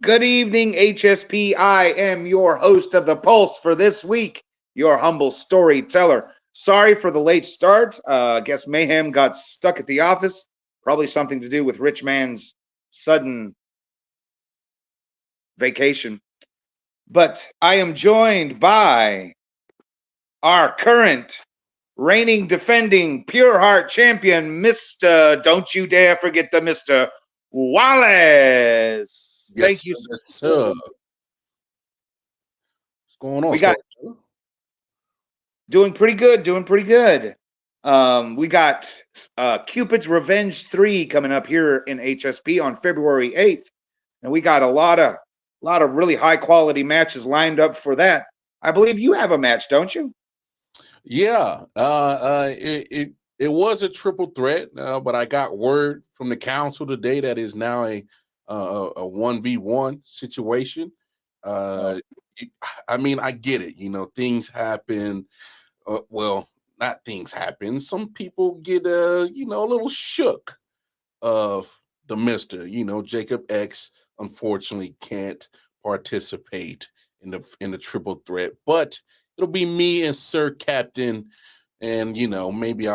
Good evening, HSP. I am your host of the Pulse for this week, your humble storyteller. Sorry for the late start. I guess Mayhem got stuck at the office. Probably something to do with Rich Man's sudden vacation. But I am joined by our current reigning, defending, pure heart champion, Mr. Don't you dare forget the Mr. Wallace. Yes, Thank you. sir. Yes, sir. What's going on? We got doing pretty good. We got Cupid's Revenge 3 coming up here in HSP on February 8th. And we got a lot of really high quality matches lined up for that. I believe you have a match, don't you? Yeah. It was a triple threat, but I got word from the council today that is now a 1v1 situation. I mean, I get it. You know, things happen. Well, not things happen. Some people get a little shook of the Mister. You know, Jacob X unfortunately can't participate in the triple threat, but it'll be me and Sir Captain, and maybe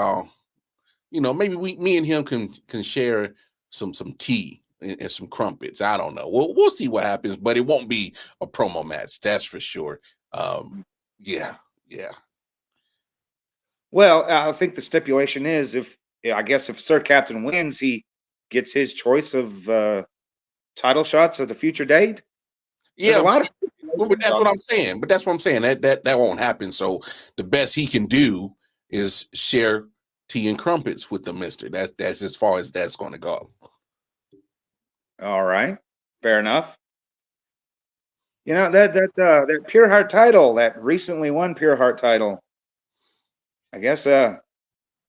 me and him can share some tea and some crumpets. I don't know. We'll see what happens, but it won't be a promo match, that's for sure. Yeah. Well, I think the stipulation is if Sir Captain wins, he gets his choice of title shots at the future date. Yeah, but that's what I'm saying. But that's what I'm saying. That won't happen. So the best he can do is share tea and crumpets with the Mister. That's as far as that's going to go. All right, fair enough. You know that Pure Heart title, that recently won Pure Heart title. I guess got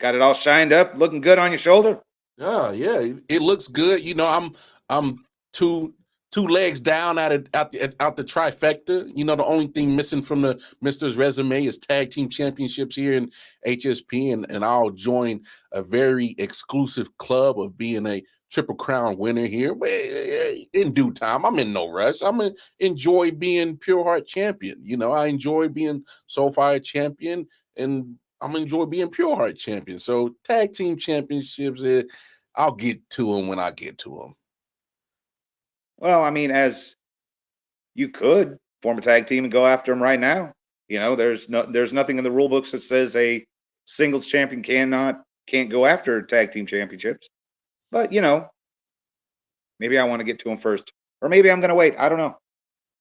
it all shined up, looking good on your shoulder. Yeah, it looks good. You know, I'm two legs down out the trifecta. You know, the only thing missing from the Mister's resume is tag team championships here in HSP, and I'll join a very exclusive club of being a Triple Crown winner here. But in due time, I'm in no rush. I'm gonna enjoy being Pure Heart champion. You know, I enjoy being Soulfire champion, and I'm gonna enjoy being Pure Heart champion. So tag team championships, I'll get to them when I get to them. Well, I mean, as you could form a tag team and go after him right now. You know, there's nothing in the rule books that says a singles champion can't go after tag team championships. But maybe I want to get to them first, or maybe I'm going to wait. I don't know.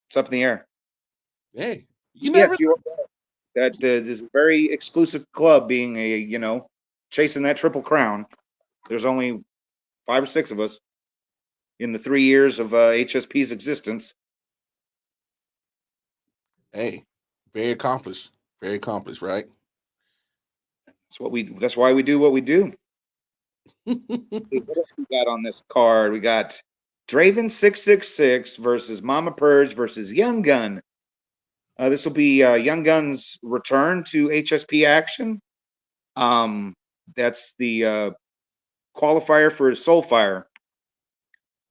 It's up in the air. Hey, you never. Yes, you are. That is a very exclusive club, being chasing that Triple Crown. There's only 5 or 6 of us in the 3 years of HSP's existence. Hey, very accomplished. Very accomplished, right? That's why we do what we do. What else we got on this card? We got Draven 666 versus Mama Purge versus Young Gun. This will be Young Gun's return to HSP action. That's the qualifier for Soulfire.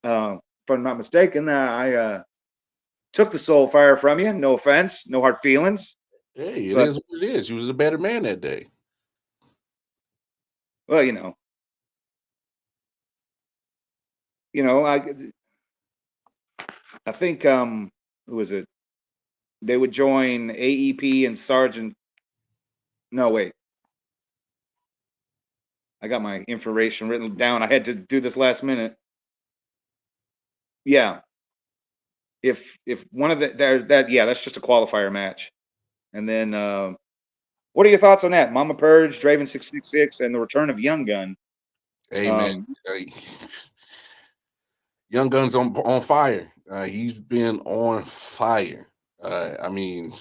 If I'm not mistaken, I took the Soulfire from you. No offense, no hard feelings. Hey, it is what it is. You was a better man that day. Well, I think who was it? They would join AEP and Sergeant. No, wait. I got my information written down. I had to do this last minute. Yeah. If one of that's just a qualifier match. And then what are your thoughts on that? Mama Purge, Draven 666, and the return of Young Gun. Hey man, Young Gun's on fire. He's been on fire. I mean,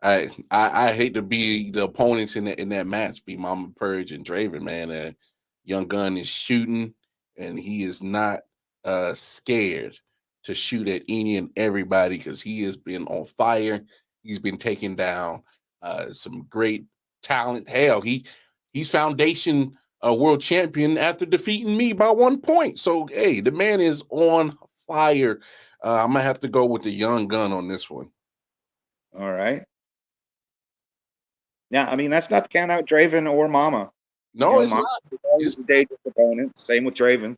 I hate to be the opponents in that match, be Mama Purge and Draven, man. Young Gun is shooting, and he is not scared to shoot at any and everybody because he has been on fire. He's been taking down some great talent. Hell, he's foundation world champion after defeating me by 1 point. So hey, the man is on fire. I'm gonna have to go with the Young Gun on this one. All right. Now, I mean, that's not to count out Draven or Mama. No, it's Mama not. Always a dangerous opponent. Same with Draven.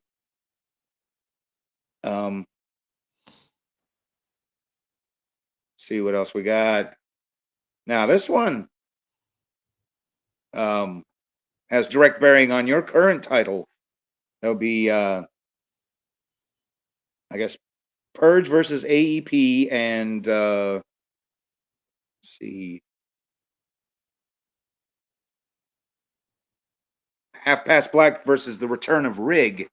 See what else we got. Now, this one has direct bearing on your current title. That'll be, I guess, Purge versus AEP, and let's see, Half Past Black versus the return of Rig.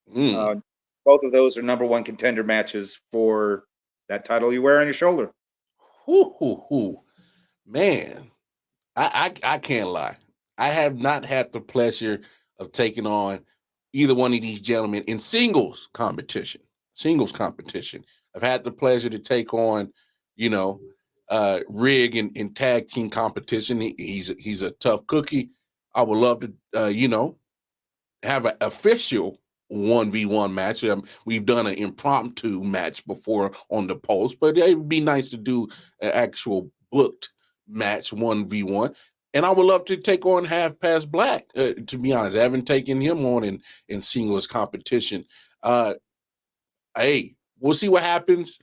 Both of those are #1 contender matches for that title you wear on your shoulder. Man, I can't lie. I have not had the pleasure of taking on either one of these gentlemen in singles competition. I've had the pleasure to take on, Rig in tag team competition. He's a tough cookie. I would love to, have an official 1v1 match. We've done an impromptu match before on the post, but it would be nice to do an actual booked match 1v1. And I would love to take on Half Past Black. To be honest, I haven't taken him on in singles competition. Hey, we'll see what happens.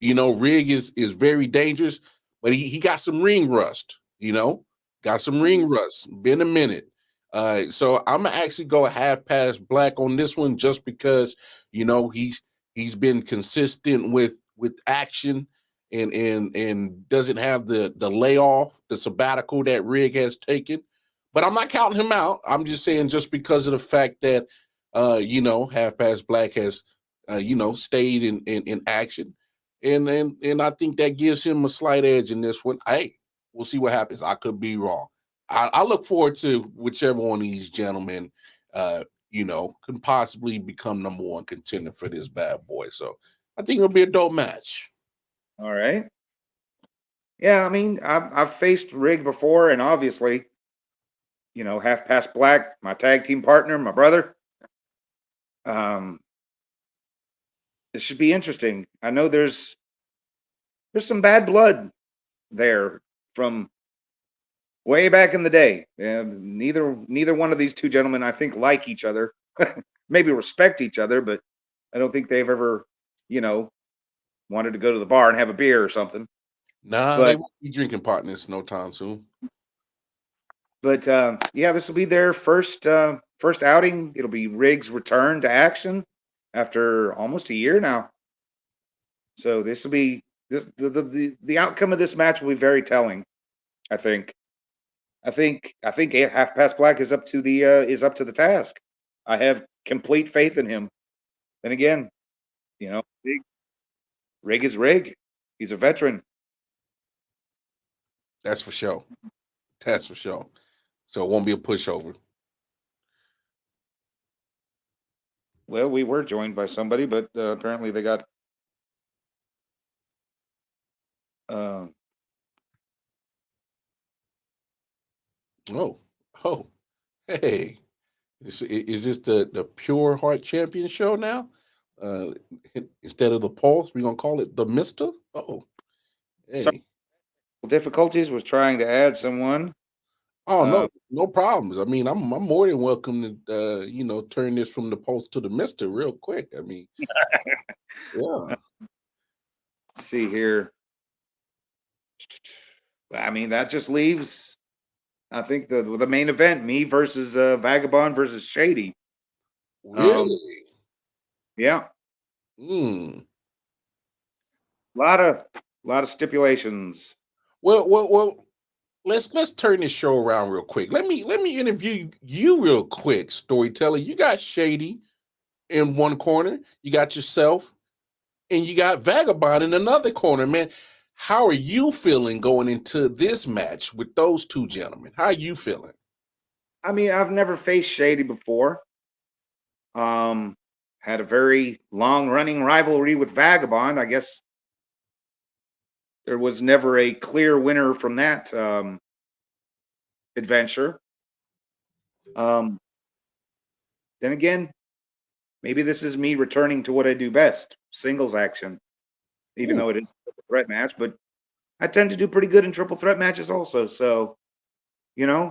Rig is very dangerous, but he got some ring rust. Got some ring rust. Been a minute. So I'm gonna actually go Half Past Black on this one just because he's been consistent with action and doesn't have the layoff, the sabbatical that Rig has taken. But I'm not counting him out. I'm just saying just because of the fact that Half Past Black has stayed in action. And I think that gives him a slight edge in this one. Hey, we'll see what happens. I could be wrong. I look forward to whichever one of these gentlemen, can possibly become #1 contender for this bad boy. So I think it'll be a dope match. All right. Yeah, I mean, I've faced Rig before, and obviously, Half Past Black, my tag team partner, my brother. This should be interesting. I know there's some bad blood there from way back in the day. Neither one of these two gentlemen, I think, like each other. Maybe respect each other, but I don't think they've ever, wanted to go to the bar and have a beer or something. Nah, they won't be drinking partners no time soon. But yeah, this will be their first first outing. It'll be Riggs' return to action after almost a year now. So this will be the outcome of this match will be very telling. I think. I think Half Past Black is up to the task. I have complete faith in him. Then again, Rig is Rig. He's a veteran. That's for sure. That's for sure. So it won't be a pushover. Well, we were joined by somebody, but apparently they got. Uh, Oh, hey. Is this the Pure Heart Champion show now? Uh, instead of the Pulse, we're gonna call it the Mister. Oh, some hey. difficulties was trying to add someone. Oh no problems. I mean, I'm more than welcome to turn this from the Pulse to the Mister real quick. I mean, yeah. Let's see here. I mean, that just leaves. I think the main event, me versus Vagabond versus Shady. Really? Yeah, Hmm. lot of stipulations. Well. Let's turn this show around real quick. Let me interview you real quick, storyteller. You got Shady in one corner, you got yourself, and you got Vagabond in another corner, man. How are you feeling going into this match with those two gentlemen? How are you feeling? I mean, I've never faced Shady before. Had a very long running rivalry with Vagabond. I guess there was never a clear winner from that adventure. Then again, maybe this is me returning to what I do best, singles action, even Ooh, though it is a threat match, but I tend to do pretty good in triple threat matches also. So,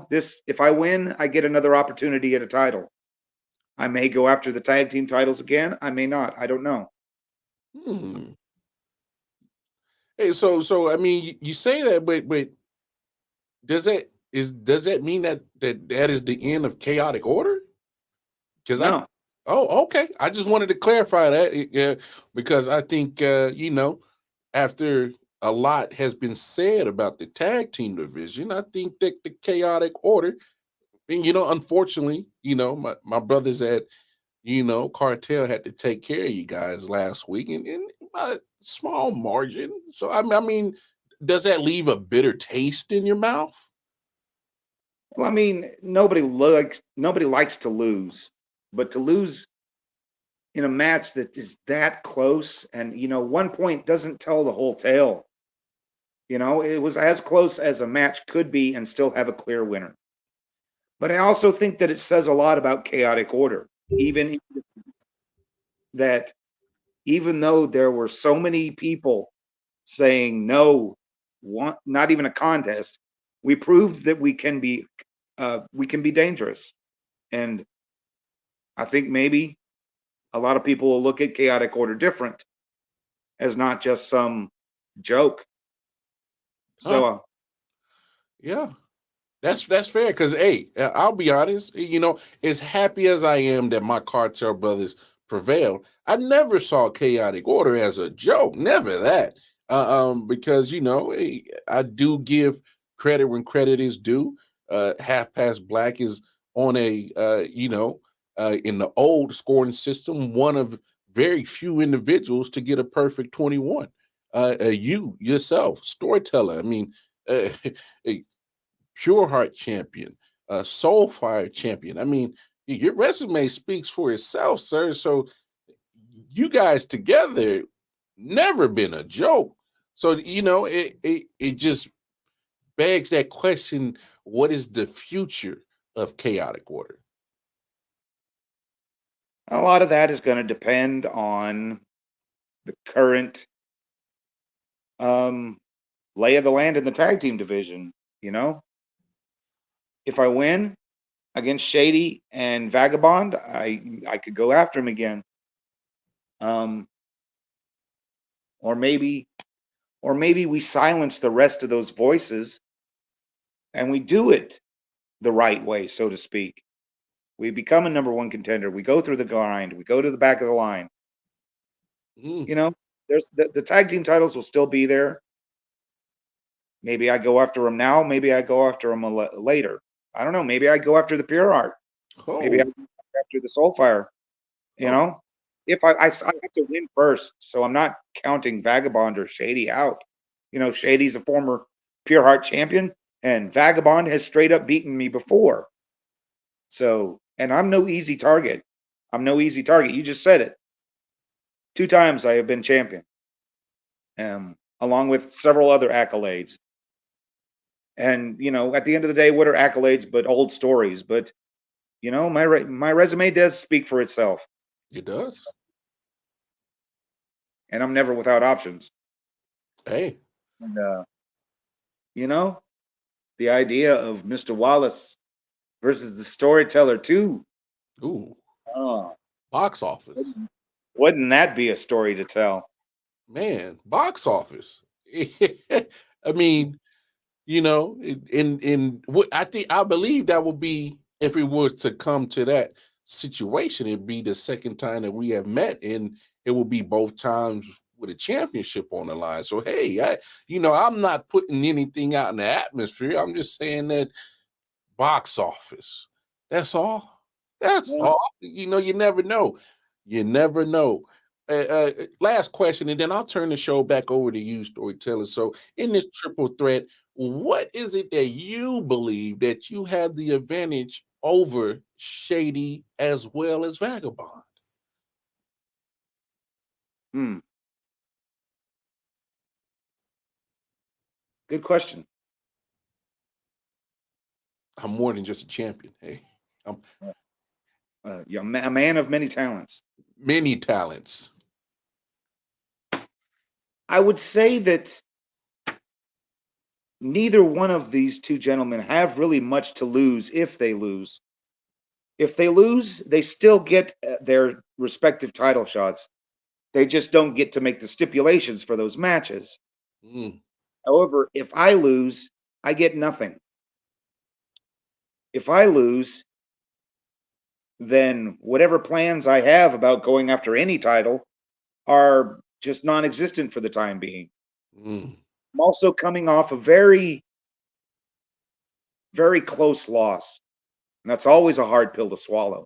this if I win, I get another opportunity at a title. I may go after the tag team titles again. I may not. I don't know. hmm. Hey, so I mean, you say that, but does that mean that is the end of chaotic order? Because No. okay. I just wanted to clarify that, because I think after a lot has been said about the tag team division, I think that the chaotic order, and unfortunately, my brothers at Cartel had to take care of you guys last week, and by a small margin. So I mean, does that leave a bitter taste in your mouth? Well, I mean, nobody likes to lose, but to lose in a match that is that close and 1 point doesn't tell the whole tale. It was as close as a match could be and still have a clear winner. But I also think that it says a lot about chaotic order, even that even though there were so many people saying no, not even a contest, we proved that we can be dangerous. And I think maybe a lot of people will look at chaotic order different as not just some joke. Huh? So Yeah. That's fair because hey, I'll be honest. As happy as I am that my cartel brothers prevailed, I never saw chaotic order as a joke. Never that. Because I do give credit when credit is due. Half Past Black is on in the old scoring system, one of very few individuals to get a perfect 21. You yourself, storyteller. I mean, uh, Pure Heart champion, Soulfire champion. I mean, your resume speaks for itself, sir. So you guys together never been a joke. So it just begs that question: what is the future of chaotic order? a lot of that is going to depend on the current um, lay of the land in the tag team division. You know, if I win against Shady and Vagabond, I could go after him again. Um, or maybe we silence the rest of those voices and we do it the right way, so to speak. We become a number one contender. We go through the grind. We go to the back of the line. Mm. You know, there's the tag team titles will still be there. Maybe I go after them now. Maybe I go after them later. I don't know. Maybe I go after the Pure Heart. Maybe I Oh, go after the Soulfire. You oh, know, if I have to win first, so I'm not counting Vagabond or Shady out. You know, Shady's a former Pure Heart champion, and Vagabond has straight up beaten me before. So, and I'm no easy target. I'm no easy target. You just said it. 2 times I have been champion, along with several other accolades. And you know, at the end of the day, what are accolades but old stories? But you know, my resume does speak for itself, it does. and I'm never without options. Hey, And you know, the idea of Mr. Wallace versus the Storyteller 2. ooh, Oh, box office. wouldn't that be a story to tell? Man, box office. I mean, you know, in what I believe that would be if it was to come to that situation, it'd be the second time that we have met, and it will be both times with a championship on the line. So hey, I'm not putting anything out in the atmosphere. I'm just saying that box office. That's all. That's Yeah. all. You never know. You never know. Last question, and then I'll turn the show back over to you, storyteller. So, in this triple threat, what is it that you believe that you have the advantage over Shady as well as Vagabond? Hmm. Good question. I'm more than just a champion. Hey, I'm You're a man of many talents. many talents. I would say that neither one of these two gentlemen have really much to lose if they lose. If they lose, they still get their respective title shots. They just don't get to make the stipulations for those matches. Mm, However, if I lose, I get nothing. If I lose, then whatever plans I have about going after any title are just non existent for the time being. mm. I'm also coming off a very, very close loss. And that's always a hard pill to swallow.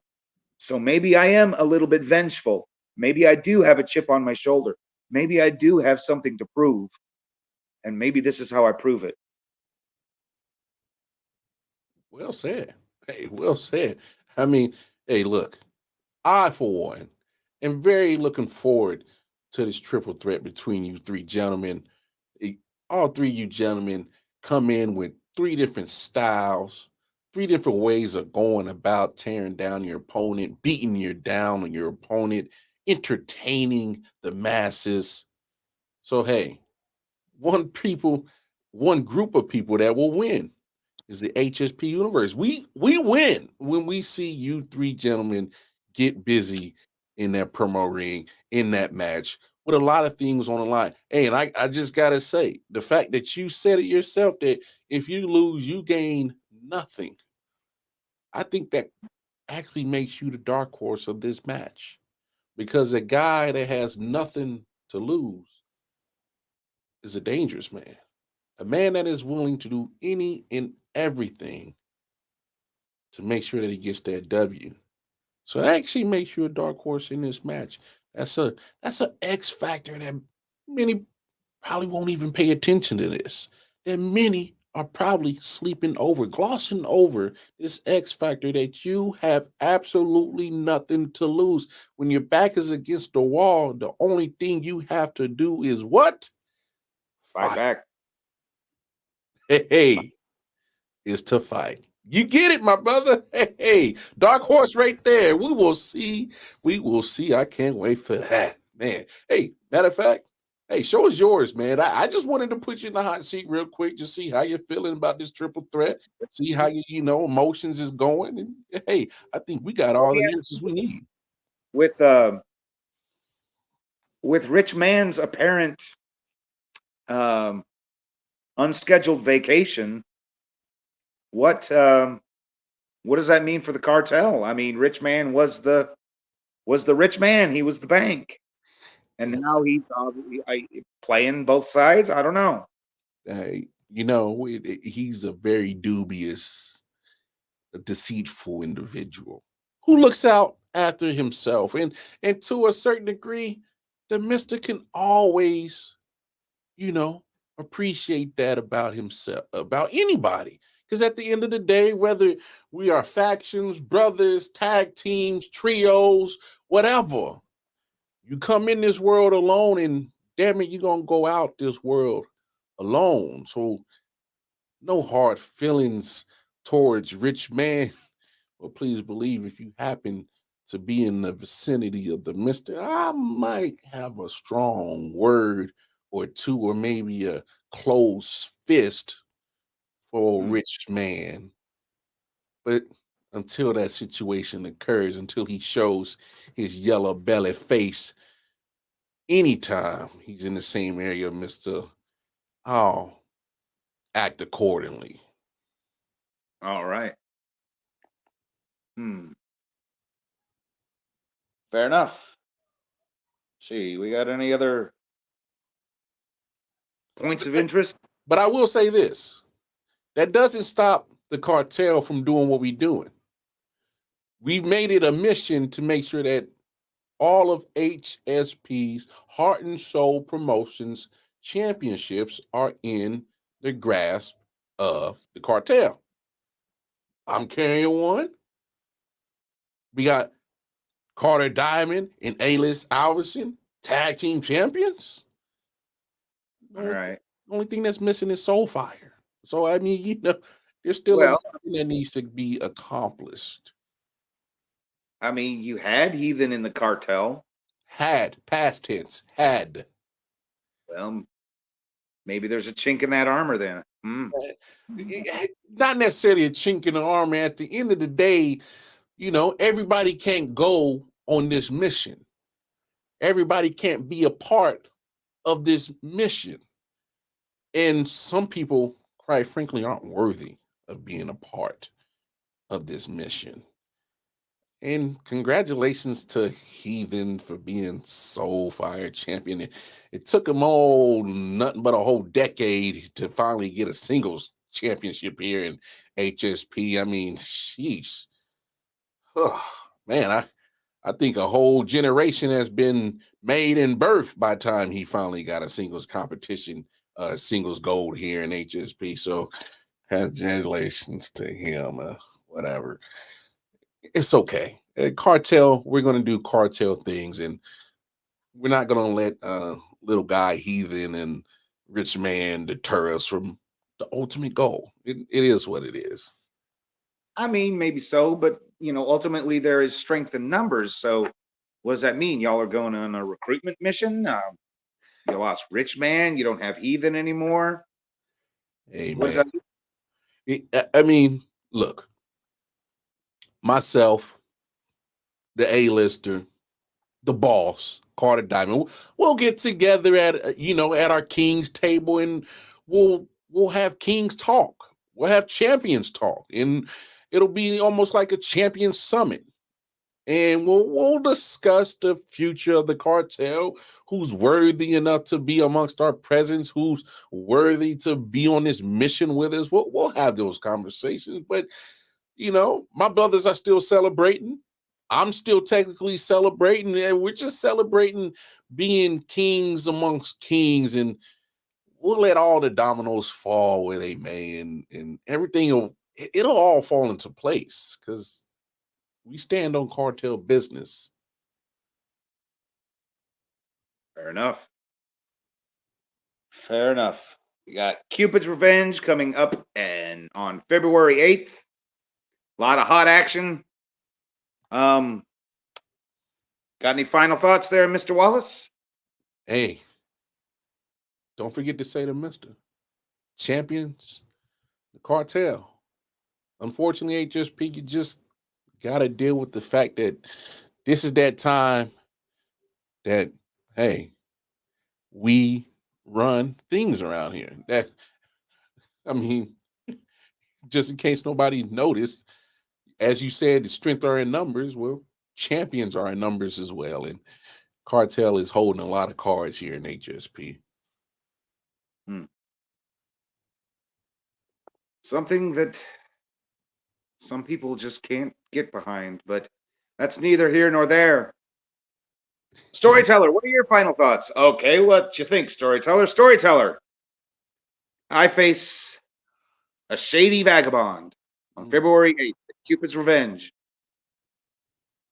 So maybe I am a little bit vengeful. Maybe I do have a chip on my shoulder. Maybe I do have something to prove. And maybe this is how I prove it. Well said. Hey, well said. I mean, hey, look, I, for one, am very looking forward to this triple threat between you three gentlemen. Eh, All three of you gentlemen come in with three different styles, three different ways of going about tearing down your opponent, beating you down on your opponent, entertaining the masses. So, hey, one one group of people that will win is the HSP universe. We win when we see you three gentlemen get busy in that promo ring, in that match, with a lot of things on the line. Hey, and I just gotta say, the fact that you said it yourself that if you lose, you gain nothing. I think that actually makes you the dark horse of this match. Because a guy that has nothing to lose is a dangerous man. A man that is willing to do any and everything to make sure that he gets that W. So that actually makes you a dark horse in this match. That's a X factor that many probably won't even pay attention to this. That many are probably sleeping over, glossing over this X factor that you have absolutely nothing to lose. When your back is against the wall, the only thing you have to do is what? Fight Fight. back. Hey, is to fight. You get it, my brother. Hey, dark horse right there. We will see. We will see. I can't wait for that, man. Hey, matter of fact, hey, show is yours, man. I just wanted to put you in the hot seat real quick to see how you're feeling about this triple threat. See how emotions is going. And hey, I think we got Let all me the ask answers you we this. need. With Rich Man's apparent um, unscheduled vacation, what what does that mean for the cartel? I mean, Rich Man was the rich man. He was the bank, and now he's playing both sides. I don't know. He's a very dubious, deceitful individual who looks out after himself, and to a certain degree, the Mister can always, you know, appreciate that about himself, about anybody. Because at the end of the day, whether we are factions, brothers, tag teams, trios, whatever, you come in this world alone, and damn it, you're gonna go out this world alone. So no hard feelings towards Rich Man. Well, please believe if you happen to be in the vicinity of the Mister, I might have a strong word or two, or maybe a closed fist for a Mm. Rich Man. But until that situation occurs, until he shows his yellow belly face anytime he's in the same area, Mister, I'll act accordingly. All right. Hmm. Fair enough. See, we got any other points of interest? But I will say this: that doesn't stop the cartel from doing what we're doing. We've made it a mission to make sure that all of HSP's Heart and Soul Promotions championships are in the grasp of the cartel. I'm carrying one. We got Carter Diamond and A-List Alverson, tag team champions. The All only, right. the only thing that's missing is Soulfire. So, I mean, there's still a Well, lot that needs to be accomplished. I mean, you had Heathen in the cartel. Had, past tense, had. Well, maybe there's a chink in that armor then. Not necessarily a chink in the armor. At the end of the day, everybody can't go on this mission. Everybody can't be a part of this mission. And some people, quite frankly, aren't worthy of being a part of this mission. And congratulations to Heathen for being Soulfire champion. It took him nothing but a whole decade to finally get a singles championship here in HSP. I mean, sheesh. Oh, man, I think a whole generation has been made in birth by the time he finally got a singles competition, singles gold here in HSP. So congratulations to him. Whatever. It's okay. Cartel, we're going to do cartel things, and we're not going to let little guy Heathen and Rich Man deter us from the ultimate goal. It is what it is. I mean, maybe so, but ultimately there is strength in numbers. So, what does that mean? Y'all are going on a recruitment mission? You lost Rich Man. You don't have Heathen anymore. What does Amen. that? I mean, look, myself, the A-lister, the boss, Carter Diamond. We'll get together at our King's table, and we'll have Kings talk. We'll have champions talk, and it'll be almost like a champion summit. And we'll discuss the future of the cartel, who's worthy enough to be amongst our presence, who's worthy to be on this mission with us. We'll have those conversations. But my brothers are still celebrating. I'm still technically celebrating, and we're just celebrating being kings amongst kings, and we'll let all the dominoes fall where they may, and everything it'll all fall into place because we stand on cartel business. Fair enough. Fair enough. We got Cupid's Revenge coming up and on February 8th. A lot of hot action. Um, got any final thoughts there, Mr. Wallace? Hey, don't forget to say to Mister Champions, the cartel. Unfortunately, HSP, you just got to deal with the fact that this is that time that, hey, we run things around here. I mean, just in case nobody noticed, as you said, the strength are in numbers. Well, champions are in numbers as well. And Cartel is holding a lot of cards here in HSP. Something that some people just can't get behind, but that's neither here nor there. Storyteller, what are your final thoughts? Okay, what you think, Storyteller? Storyteller, I face a shady vagabond on February 8th at Cupid's Revenge.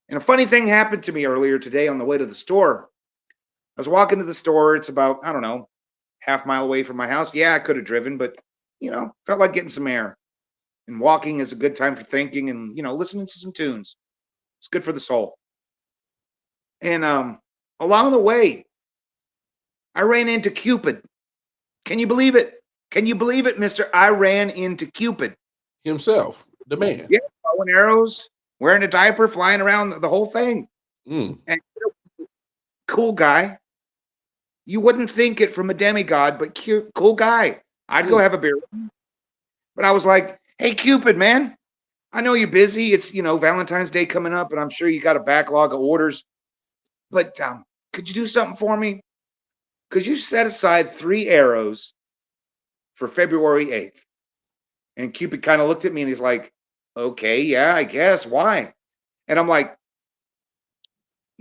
And a funny thing happened to me earlier today on the way to the store. I was walking to the store. It's about, I don't know, half-mile away from my house. Yeah, I could have driven, but, felt like getting some air. And walking is a good time for thinking and, listening to some tunes. It's good for the soul. And along the way, I ran into Cupid. Can you believe it? Can you believe it, mister? I ran into Cupid. Himself, the man. Yeah, bow and arrows, wearing a diaper, flying around the whole thing. Mm. And cool guy. You wouldn't think it from a demigod, but cute, cool guy. I'd go have a beer with him. But I was like, hey, Cupid, man, I know you're busy. It's, Valentine's Day coming up, and I'm sure you got a backlog of orders. But could you do something for me? Could you set aside 3 arrows for February 8th? And Cupid kind of looked at me and he's like, okay, yeah, I guess. Why? And I'm like,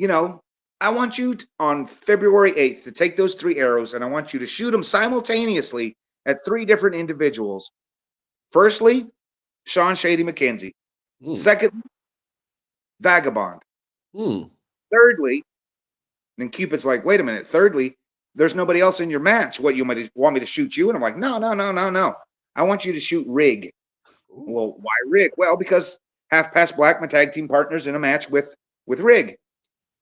I want you on February 8th to take those 3 arrows and I want you to shoot them simultaneously at 3 different individuals. Firstly, Sean Shady McKenzie. Secondly, Vagabond. Thirdly, then Cupid's like, wait a minute. Thirdly, there's nobody else in your match. What, you might want me to shoot you? And I'm like, no. I want you to shoot Rig. Well, why Rig? Well, because Half Past Black, my tag team partner's in a match with Rig.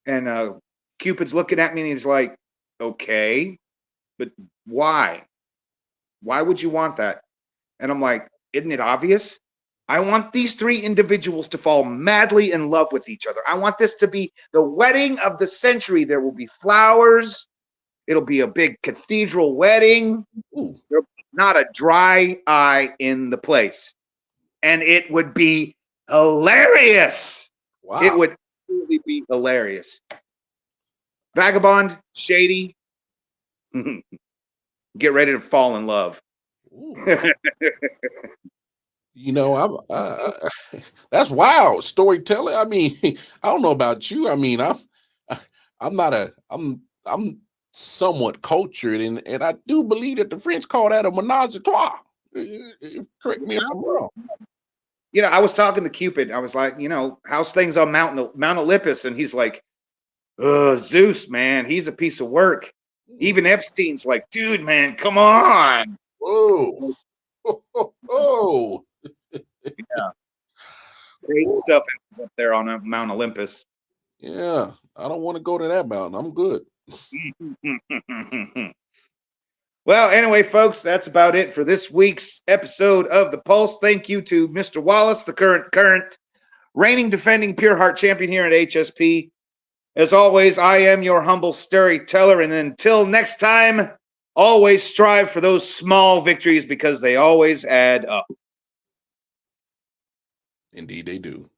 And Cupid's looking at me and he's like, okay, but why? Why would you want that? And I'm like, isn't it obvious? I want these 3 individuals to fall madly in love with each other. I want this to be the wedding of the century. There will be flowers. It'll be a big cathedral wedding. There'll be not a dry eye in the place. And it would be hilarious. Wow. It would really be hilarious. Vagabond, Shady, get ready to fall in love. That's wild, Storyteller. I mean, I don't know about you. I mean, I'm somewhat cultured, and I do believe that the French call that a menage a trois. Correct me if I'm wrong. I was talking to Cupid. I was like, how's things on Mount Olympus? And he's like, Zeus, man, he's a piece of work. Even Epstein's like, dude, man, come on. Whoa. Oh. Yeah. Crazy stuff happens up there on Mount Olympus. Yeah, I don't want to go to that mountain. I'm good. Well, anyway, folks, that's about it for this week's episode of The Pulse. Thank you to Mr. Wallace, the current reigning, defending Pure Heart champion here at HSP. As always, I am your humble storyteller, and until next time, always strive for those small victories because they always add up. Indeed, they do.